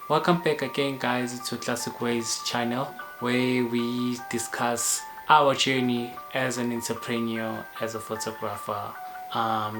Welcome back again, guys, to Classic Ways channel, where we discuss our journey as an entrepreneur, as a photographer,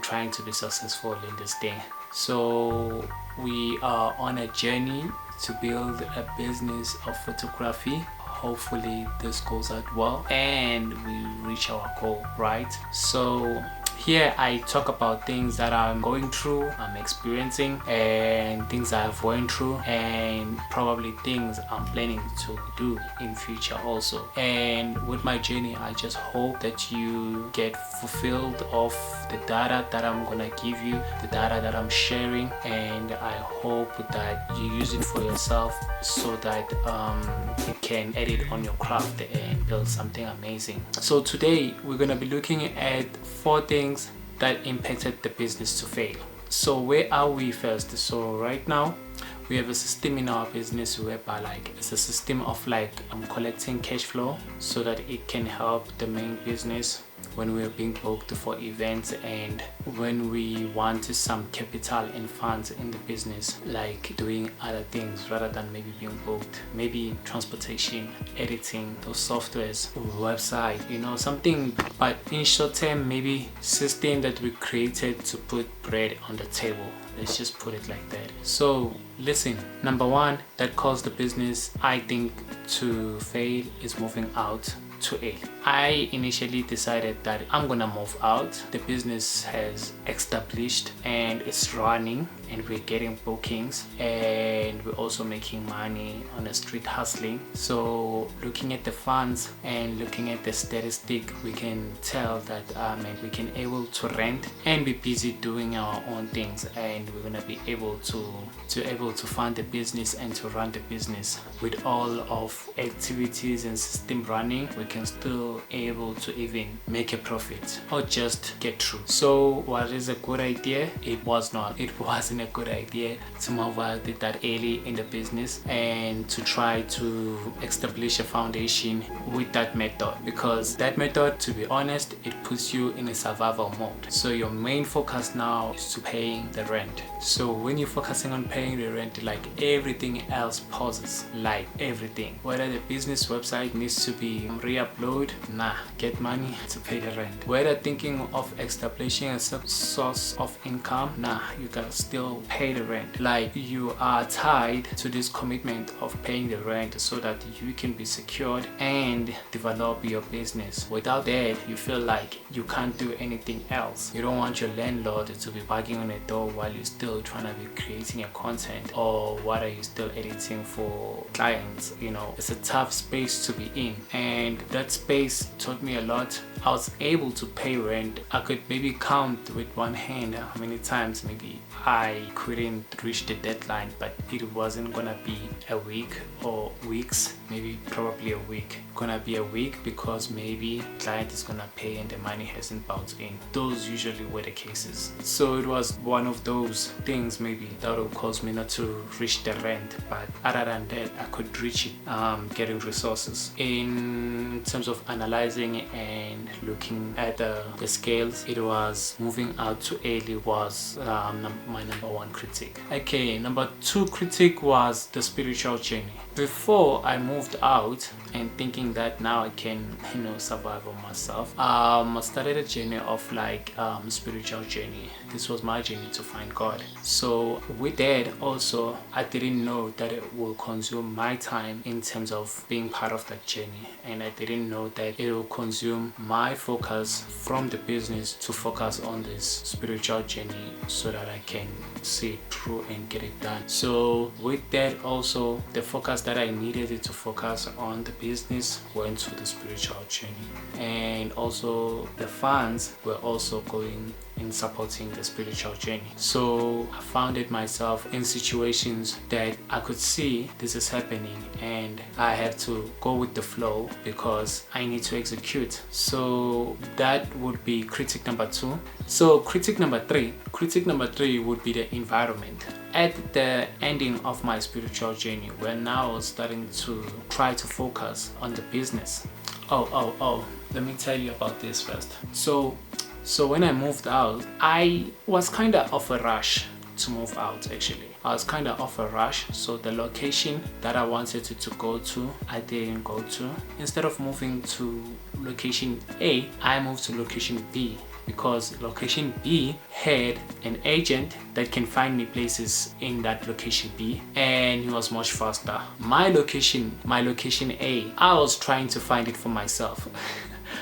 trying to be successful in this thing. So we are on a journey to build a business of photography. Hopefully this goes out well and we reach our goal, right? So here I talk about things that I'm going through, I'm experiencing, and things I've went through, and probably things I'm planning to do in future also. And with my journey, I just hope that you get fulfilled of the data that I'm gonna give you, the data that I'm sharing, and I hope that you use it for yourself so that you can edit on your craft and build something amazing. So today we're gonna be looking at 4 things that impacted the business to fail. So where are we first? So right now we have a system in our business whereby it's a system of collecting cash flow so that it can help the main business when we're being booked for events and when we want some capital and funds in the business, like doing other things rather than maybe being booked, maybe transportation, editing, those softwares, website, something. But in short term, maybe system that we created to put bread on the table. Let's just put it like that. So listen, number 1 that caused the business, I think, to fail is moving out too early. I initially decided that I'm gonna move out. The business has established and it's running and we're getting bookings and we're also making money on the street hustling. So looking at the funds and looking at the statistic, we can tell that we can able to rent and be busy doing our own things, and we're gonna be able to fund the business and to run the business with all of activities and system running. We can still able to even make a profit or just get through. So what is a good idea? It was not. It wasn't a good idea to move out that early in the business and to try to establish a foundation with that method, because that method, to be honest, it puts you in a survival mode. So your main focus now is to paying the rent. So when you're focusing on paying the rent, everything else pauses, everything. Whether the business website needs to be re-uploaded, get money to pay the rent. Whether thinking of establishing a source of income, you gotta still pay the rent. You are tied to this commitment of paying the rent so that you can be secured and develop your business. Without that, you feel like you can't do anything else. You don't want your landlord to be banging on the door while you're still trying to be creating a content, or what are you still editing for clients. It's a tough space to be in, and that space taught me a lot. I was able to pay rent. I could maybe count with one hand how many times maybe I couldn't reach the deadline, but it wasn't gonna be a week or weeks, maybe probably a week. Gonna be a week because maybe client is gonna pay and the money hasn't bounced in. Those usually were the cases. So it was one of those things maybe that will cause me not to reach the rent, but other than that, I could reach it, getting resources. In terms of analyzing and looking at the scales, it was moving out too early was my number 1 critique. Okay, number 2 critique was the spiritual journey. Before I moved out and thinking that now I can survive on myself, I started a journey of spiritual journey. This was my journey to find God. So with that also, I didn't know that it will consume my time in terms of being part of that journey, and I didn't know that it will consume my focus from the business to focus on this spiritual journey so that I can see it through and get it done. So with that also, the focus that I needed to focus on the business went to the spiritual journey, and also the funds were also going in supporting the spiritual journey. So I found it myself in situations that I could see this is happening and I have to go with the flow because I need to execute. So that would be critique number 2. So critique number 3 would be the environment. At the ending of my spiritual journey, when now I was starting to try to focus on the business. Let me tell you about this first. So when I moved out, I was kind of a rush to move out actually. I was kind of off a rush, so the location that I wanted to go to, I didn't go to. Instead of moving to location A, I moved to location B, because location B had an agent that can find me places in that location B, and he was much faster. My location A, I was trying to find it for myself.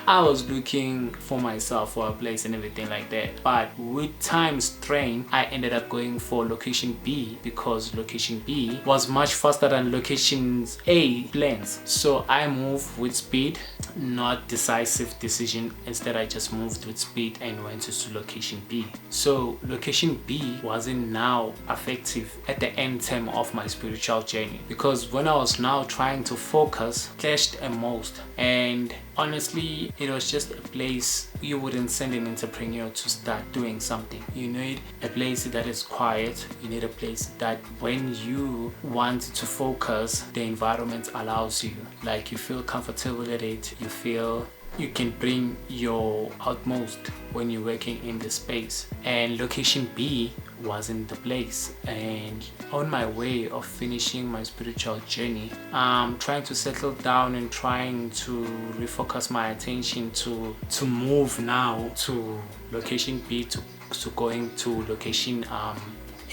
I was looking for myself for a place and everything like that, but with time strain, I ended up going for location B, because location B was much faster than locations A plans. So I moved with speed, not decisive decision. Instead, I just moved with speed and went to location B. So location B wasn't now effective at the end term of my spiritual journey, because when I was now trying to focus, clashed at most. And honestly, it was just a place you wouldn't send an entrepreneur to start doing something. You need a place that is quiet. You need a place that when you want to focus, the environment allows you. Like, you feel comfortable at it. You feel you can bring your utmost when you're working in the space. And location B wasn't the place. And on my way of finishing my spiritual journey, trying to settle down and trying to refocus my attention to move now to location B, to going to location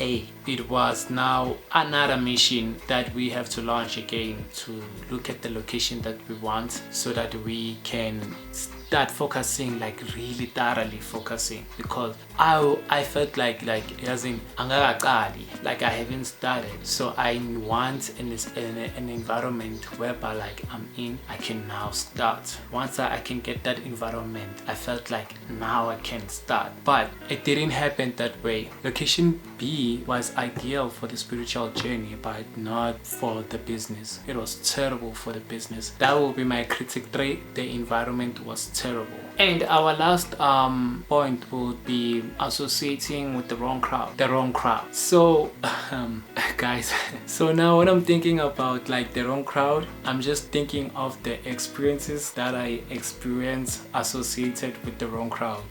A. It was now another mission that we have to launch again, to look at the location that we want, so that we can start focusing, like really thoroughly focusing, because I felt like as in angakaqali, like I haven't started. So I want an environment whereby like I'm in, I can now start. Once I can get that environment, I felt like now I can start. But it didn't happen that way. Location B was ideal for the spiritual journey, but not for the business. It was terrible for the business. That will be my critic trait. The environment was terrible. And our last point would be associating with the wrong crowd. So guys, so now when I'm thinking about like the wrong crowd, I'm just thinking of the experiences that I experienced associated with the wrong crowd.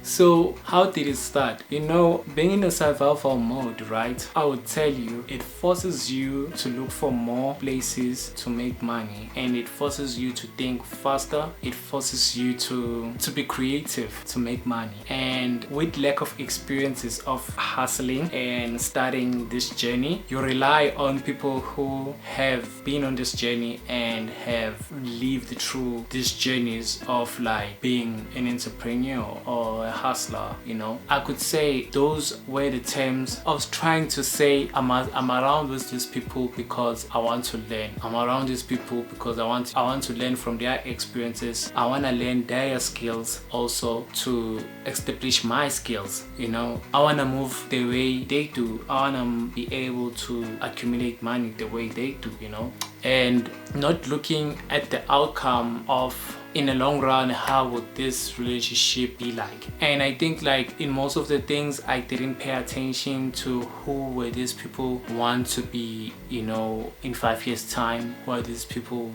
So how did it start? You know, being in a survival mode, right? I would tell you, it forces you to look for more places to make money, and it forces you to think faster. It forces you to be creative to make money. And with lack of experiences of hustling and starting this journey, you rely on people who have been on this journey and have lived through these journeys of like being an entrepreneur or a hustler. You know, I could say those were the terms I was trying to say. I'm around with these people because I want to learn. I'm around these people because I want to learn from their experiences. I want to learn their skills also to establish my skills. You know, I want to move the way they do. I want to be able to accumulate money the way they do, you know, and not looking at the outcome of, in the long run, how would this relationship be like. And I think like in most of the things, I didn't pay attention to who were these people want to be, you know, in 5 years time, what these people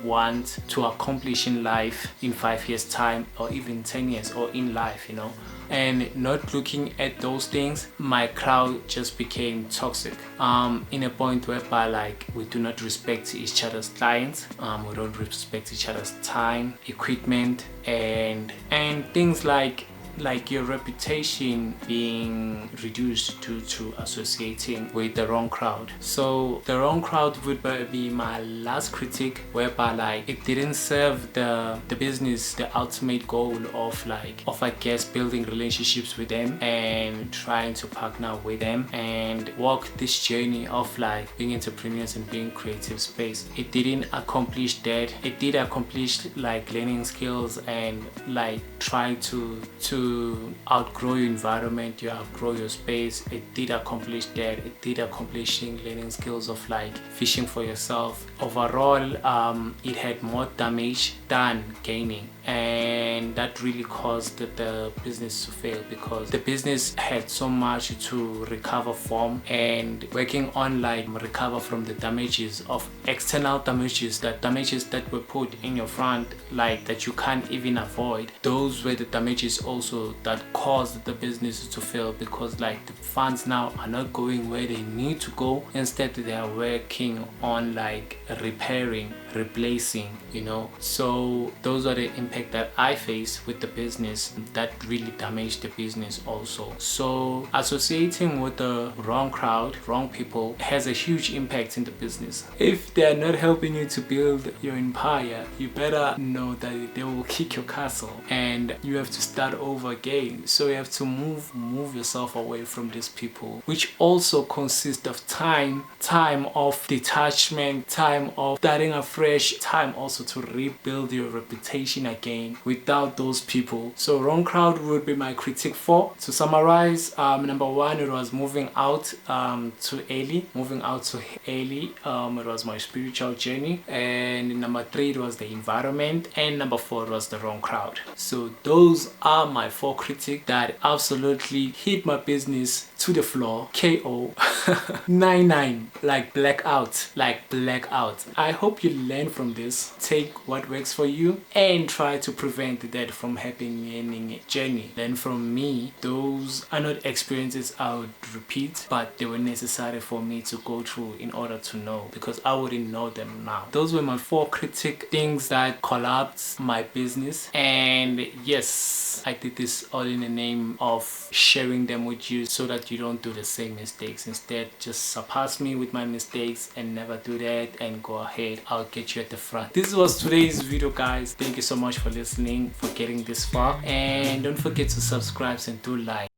want to accomplish in life in 5 years time, or even 10 years, or in life, you know. And not looking at those things, my crowd just became toxic, in a point whereby like we do not respect each other's clients, we don't respect each other's time, equipment, and things like your reputation being reduced due to associating with the wrong crowd. So the wrong crowd would be my last critique, whereby like it didn't serve the business the ultimate goal of I guess building relationships with them and trying to partner with them and walk this journey of like being entrepreneurs and being creative space. It didn't accomplish that. It did accomplish like learning skills and like try to outgrow your environment, you outgrow your space. It did accomplish that. It did accomplishing learning skills of like fishing for yourself. Overall, it had more damage than gaining, and that really caused the business to fail, because the business had so much to recover from, and working on like recover from the damages of external damages that were put in your front, like that you can't even avoid. Those were the damages also also that caused the business to fail, because like the funds now are not going where they need to go. Instead they are working on like repairing, replacing, you know. So those are the impact that I face with the business that really damaged the business also. So associating with the wrong crowd, wrong people has a huge impact in the business. If they are not helping you to build your empire, you better know that they will kick your castle and you have to start over again. So you have to move yourself away from these people, which also consists of time of detachment, time of starting afresh, time also to rebuild your reputation again without those people. So wrong crowd would be my critique for. To summarize, number one, it was moving out to Eli. It was my spiritual journey. And number three, it was the environment. And number four, it was the wrong crowd. So those are my 4 critiques that absolutely hit my business to the floor. KO. 99, like blackout. I hope you learn from this. Take what works for you and try to prevent that from happening in a journey. Learn from me. Those are not experiences I would repeat, but they were necessary for me to go through in order to know, because I wouldn't know them now. Those were my 4 critique things that collapsed my business. And yes, I did this all in the name of sharing them with you so that you don't do the same mistakes. Instead, just surpass me with my mistakes and never do that, and go ahead. I'll get you at the front. This was today's video, guys. Thank you so much for listening, for getting this far, and don't forget to subscribe and do like.